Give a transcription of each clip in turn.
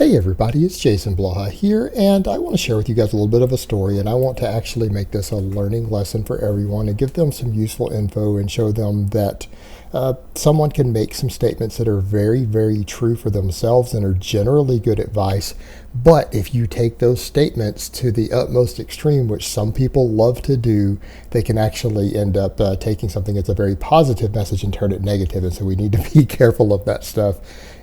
Hey everybody, it's Jason Blaha here, and I want to share with you guys a little bit of a story, and I want to actually make this a learning lesson for everyone and give them some useful info and show them that someone can make some statements that are very, very true for themselves and are generally good advice. But if you take those statements to the utmost extreme, which some people love to do, they can actually end up taking something that's a very positive message and turn it negative. And so we need to be careful of that stuff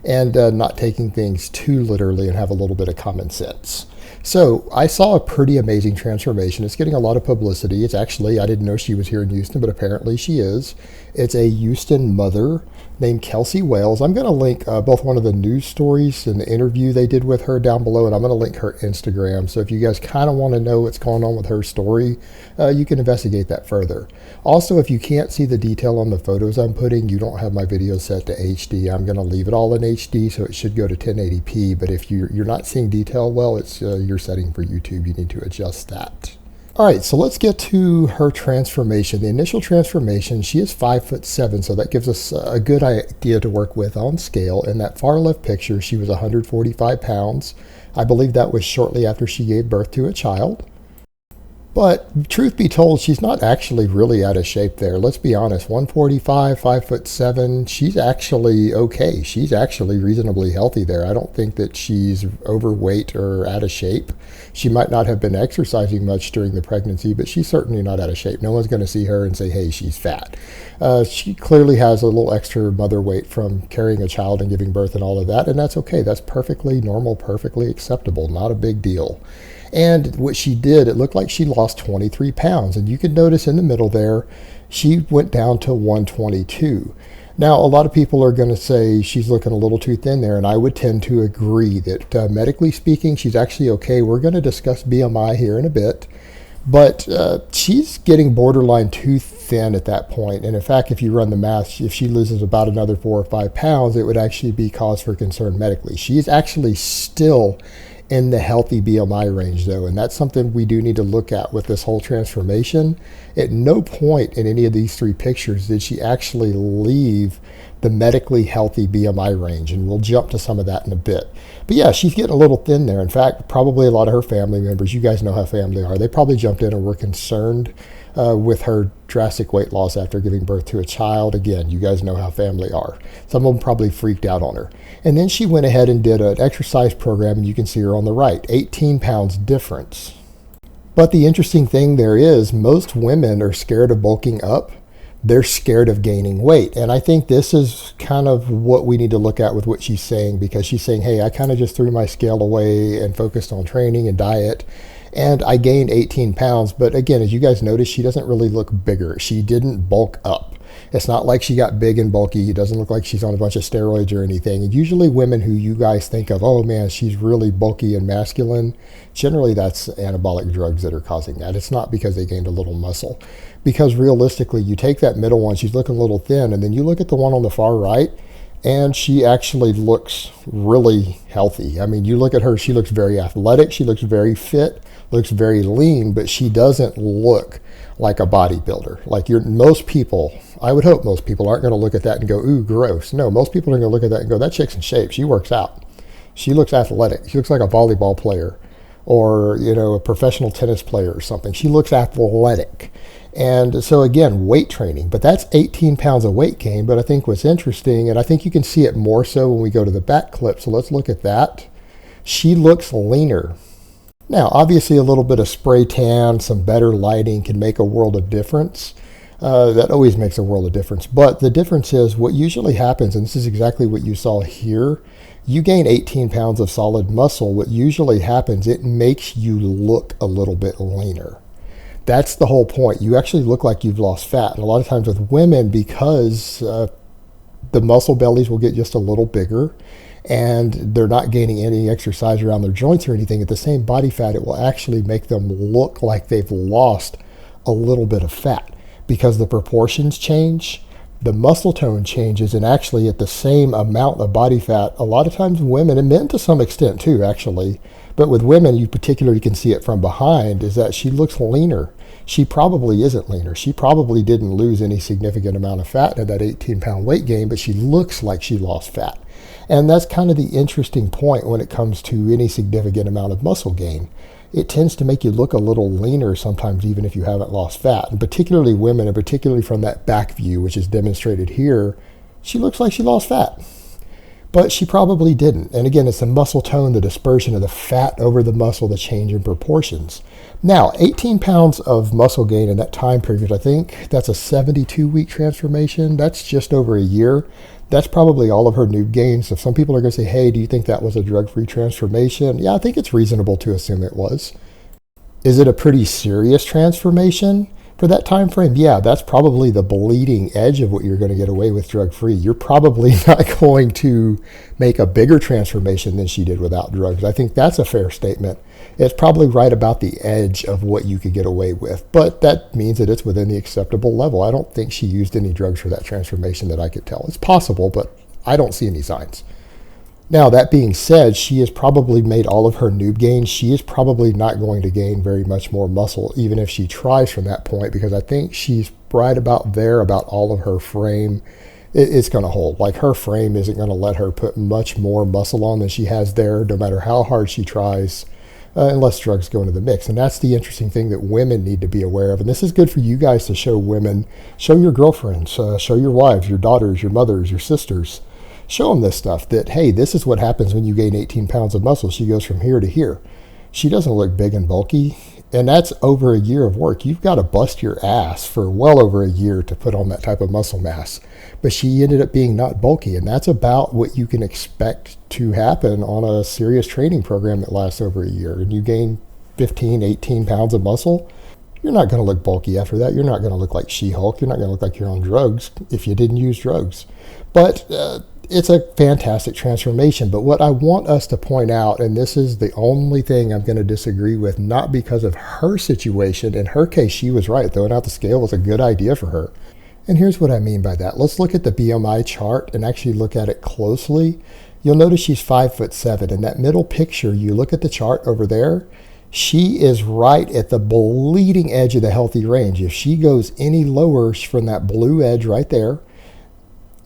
and not taking things too literally and have a little bit of common sense. So I saw a pretty amazing transformation. It's getting a lot of publicity. It's actually, I didn't know she was here in Houston, but apparently she is. It's a Houston mother named Kelsey. I'm going to link both one of the news stories and the interview they did with her down below, and I'm going to link her Instagram. So if you guys kind of want to know what's going on with her story, you can investigate that further. Also, if you can't see the detail on the photos I'm putting, you don't have my video set to HD. I'm going to leave it all in HD, so it should go to 1080p. But if you're not seeing detail well, it's your setting for YouTube. You need to adjust that. All right, so let's get to her transformation. The initial transformation, she is 5'7", so that gives us a good idea to work with on scale. In that far left picture, she was 145 pounds. I believe that was shortly after she gave birth to a child. But truth be told, she's not actually really out of shape there. Let's be honest, 145, 5'7", she's actually okay. She's actually reasonably healthy there. I don't think that she's overweight or out of shape. She might not have been exercising much during the pregnancy, but she's certainly not out of shape. No one's going to see her and say, hey, she's fat. She clearly has a little extra mother weight from carrying a child and giving birth and all of that, and that's okay. That's perfectly normal, perfectly acceptable, not a big deal. And what she did, it looked like she lost 23 pounds. And you can notice in the middle there, she went down to 122. Now, a lot of people are going to say she's looking a little too thin there, and I would tend to agree that medically speaking, she's actually okay. We're going to discuss BMI here in a bit, but she's getting borderline too thin at that point. And in fact, if you run the math, if she loses about another 4 or 5 pounds, it would actually be cause for concern medically. She's actually still in the healthy BMI range though, and that's something we do need to look at with this whole transformation. At no point in any of these three pictures did she actually leave the medically healthy BMI range, and we'll jump to some of that in a bit. But yeah, she's getting a little thin there. In fact, probably a lot of her family members, you guys know how family are, they probably jumped in and were concerned with her drastic weight loss after giving birth to a child. Again, you guys know how family are. Some of them probably freaked out on her. And then she went ahead and did an exercise program, and you can see her on the right, 18 pounds difference. But the interesting thing there is most women are scared of bulking up. They're scared of gaining weight. And I think this is kind of what we need to look at with what she's saying, because she's saying, hey, I kind of just threw my scale away and focused on training and diet, and I gained 18 pounds. But again, as you guys notice, she doesn't really look bigger. She didn't bulk up. It's not like she got big and bulky. It doesn't look like she's on a bunch of steroids or anything. And usually women who you guys think of, oh man, she's really bulky and masculine, generally that's anabolic drugs that are causing that. It's not because they gained a little muscle. Because realistically, you take that middle one, she's looking a little thin, and then you look at the one on the far right, and she actually looks really healthy. I mean, you look at her, she looks very athletic, she looks very fit, looks very lean, but she doesn't look like a bodybuilder. Like most people, I would hope most people aren't going to look at that and go, ooh, gross. No, most people are going to look at that and go, that chick's in shape. She works out. She looks athletic. She looks like a volleyball player or, a professional tennis player or something. She looks athletic. And so again, weight training, but that's 18 pounds of weight gain. But I think what's interesting, and I think you can see it more so when we go to the back clip. So let's look at that. She looks leaner. Now, obviously a little bit of spray tan, some better lighting can make a world of difference. That always makes a world of difference. But the difference is what usually happens, and this is exactly what you saw here, you gain 18 pounds of solid muscle. What usually happens, it makes you look a little bit leaner. That's the whole point. You actually look like you've lost fat. And a lot of times with women, because the muscle bellies will get just a little bigger, and they're not gaining any exercise around their joints or anything, at the same body fat, it will actually make them look like they've lost a little bit of fat because the proportions change, the muscle tone changes, and actually at the same amount of body fat, a lot of times women, and men to some extent too, actually, but with women, you particularly can see it from behind, is that she looks leaner. She probably isn't leaner. She probably didn't lose any significant amount of fat in that 18-pound weight gain, but she looks like she lost fat. And that's kind of the interesting point when it comes to any significant amount of muscle gain. It tends to make you look a little leaner sometimes, even if you haven't lost fat. And particularly women, and particularly from that back view, which is demonstrated here, she looks like she lost fat. But she probably didn't. And again, it's the muscle tone, the dispersion of the fat over the muscle, the change in proportions. Now, 18 pounds of muscle gain in that time period, I think that's a 72-week transformation. That's just over a year. That's probably all of her noob gains. So some people are going to say, hey, do you think that was a drug-free transformation? Yeah, I think it's reasonable to assume it was. Is it a pretty serious transformation for that time frame? Yeah, that's probably the bleeding edge of what you're going to get away with drug-free. You're probably not going to make a bigger transformation than she did without drugs. I think that's a fair statement. It's probably right about the edge of what you could get away with, but that means that it's within the acceptable level. I don't think she used any drugs for that transformation that I could tell. It's possible, but I don't see any signs. Now, that being said, she has probably made all of her noob gains. She is probably not going to gain very much more muscle, even if she tries from that point, because I think she's right about there, about all of her frame. It's going to hold. Like, her frame isn't going to let her put much more muscle on than she has there, no matter how hard she tries, unless drugs go into the mix. And that's the interesting thing that women need to be aware of. And this is good for you guys to show women, show your girlfriends, show your wives, your daughters, your mothers, your sisters. Show them this stuff that, hey, this is what happens when you gain 18 pounds of muscle. She goes from here to here. She doesn't look big and bulky. And that's over a year of work. You've got to bust your ass for well over a year to put on that type of muscle mass. But she ended up being not bulky. And that's about what you can expect to happen on a serious training program that lasts over a year. And you gain 15, 18 pounds of muscle. You're not going to look bulky after that. You're not going to look like She-Hulk. You're not going to look like you're on drugs if you didn't use drugs. But it's a fantastic transformation. But what I want us to point out, and this is the only thing I'm going to disagree with, not because of her situation. In her case, she was right. Throwing out the scale was a good idea for her. And here's what I mean by that. Let's look at the BMI chart and actually look at it closely. You'll notice she's 5'7". In that middle picture, you look at the chart over there, she is right at the bleeding edge of the healthy range. If she goes any lower from that blue edge right there,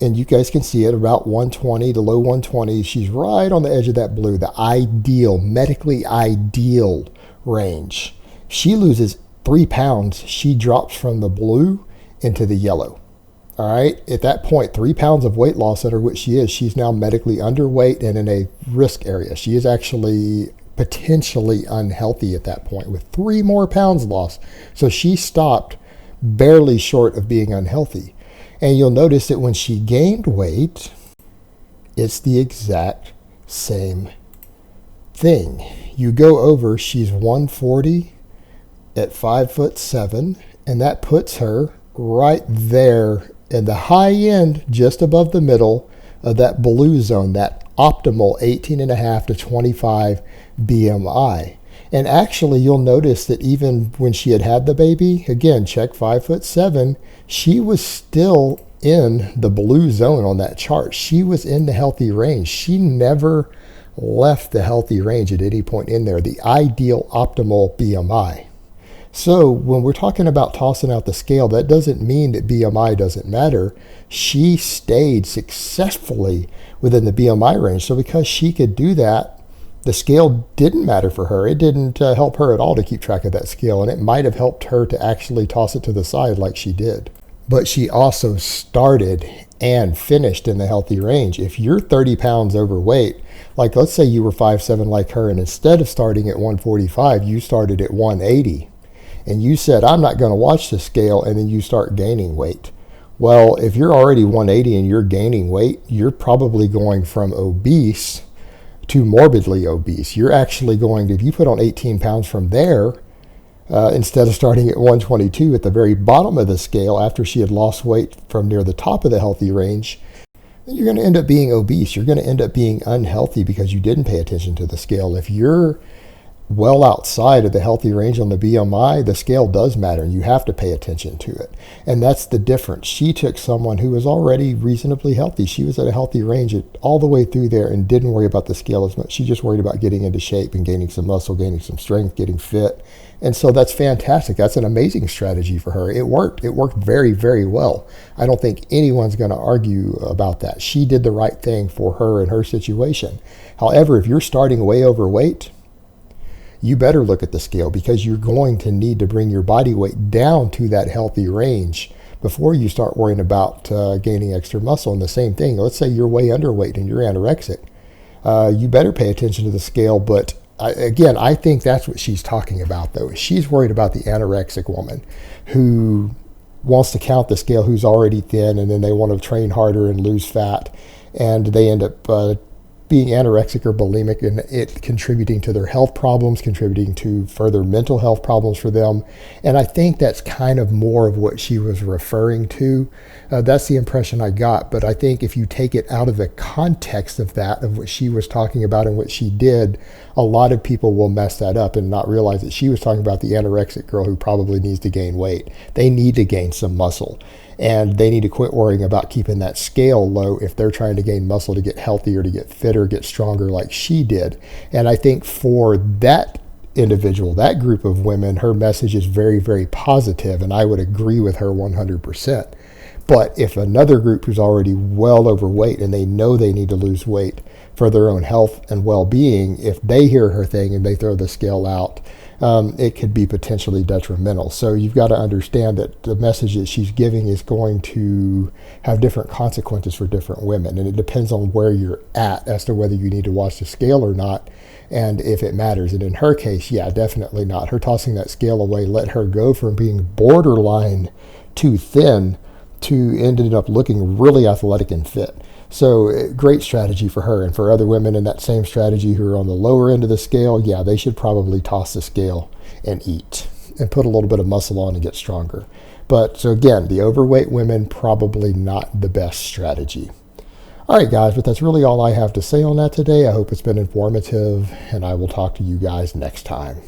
and you guys can see it about 120 to low 120s, she's right on the edge of that blue, the ideal, medically ideal range. She loses 3 pounds, she drops from the blue into the yellow. All right, at that point, 3 pounds of weight loss under which she is, she's now medically underweight and in a risk area. She is actually potentially unhealthy at that point with 3 more pounds lost. So she stopped barely short of being unhealthy. And you'll notice that when she gained weight, it's the exact same thing. You go over, she's 140 at 5'7", and that puts her right there in the high end, just above the middle of that blue zone, that optimal 18.5 to 25 BMI. And actually, you'll notice that even when she had the baby, again, check 5'7", she was still in the blue zone on that chart. She was in the healthy range. She never left the healthy range at any point in there, the ideal optimal BMI. So when we're talking about tossing out the scale, that doesn't mean that BMI doesn't matter. She stayed successfully within the BMI range. So because she could do that, the scale didn't matter for her. It didn't help her at all to keep track of that scale, and it might have helped her to actually toss it to the side like she did. But she also started and finished in the healthy range. If you're 30 pounds overweight, like let's say you were 5'7" like her, and instead of starting at 145, you started at 180, and you said, I'm not going to watch the scale, and then you start gaining weight. Well, if you're already 180 and you're gaining weight, you're probably going from obese to morbidly obese. You're actually going to, if you put on 18 pounds from there, instead of starting at 122 at the very bottom of the scale after she had lost weight from near the top of the healthy range, then you're going to end up being obese. You're going to end up being unhealthy because you didn't pay attention to the scale. If you're well outside of the healthy range on the BMI, the scale does matter and you have to pay attention to it. And that's the difference. She took someone who was already reasonably healthy. She was at a healthy range all the way through there and didn't worry about the scale as much. She just worried about getting into shape and gaining some muscle, gaining some strength, getting fit. And so that's fantastic. That's an amazing strategy for her. It worked. It worked very, very well. I don't think anyone's going to argue about that. She did the right thing for her and her situation. However, if you're starting way overweight, you better look at the scale, because you're going to need to bring your body weight down to that healthy range before you start worrying about gaining extra muscle. And the same thing, let's say you're way underweight and you're anorexic. You better pay attention to the scale. But again, I think that's what she's talking about, though. She's worried about the anorexic woman who wants to count the scale, who's already thin, and then they want to train harder and lose fat, and they end up being anorexic or bulimic, and it contributing to their health problems, contributing to further mental health problems for them. And I think that's kind of more of what she was referring to. That's the impression I got. But I think if you take it out of the context of that, of what she was talking about and what she did, a lot of people will mess that up and not realize that she was talking about the anorexic girl who probably needs to gain weight. They need to gain some muscle. And they need to quit worrying about keeping that scale low if they're trying to gain muscle to get healthier, to get fitter, get stronger like she did. And I think for that individual, that group of women, her message is very, very positive, and I would agree with her 100%. But if another group who's already well overweight and they know they need to lose weight for their own health and well-being, if they hear her thing and they throw the scale out, it could be potentially detrimental. So you've got to understand that the message that she's giving is going to have different consequences for different women. And it depends on where you're at as to whether you need to watch the scale or not, and if it matters. And in her case, yeah, definitely not. Her tossing that scale away let her go from being borderline too thin to ended up looking really athletic and fit. So great strategy for her. And for other women in that same strategy who are on the lower end of the scale, yeah, they should probably toss the scale and eat and put a little bit of muscle on and get stronger. But so again, the overweight women, probably not the best strategy. All right, guys, but that's really all I have to say on that today. I hope it's been informative, and I will talk to you guys next time.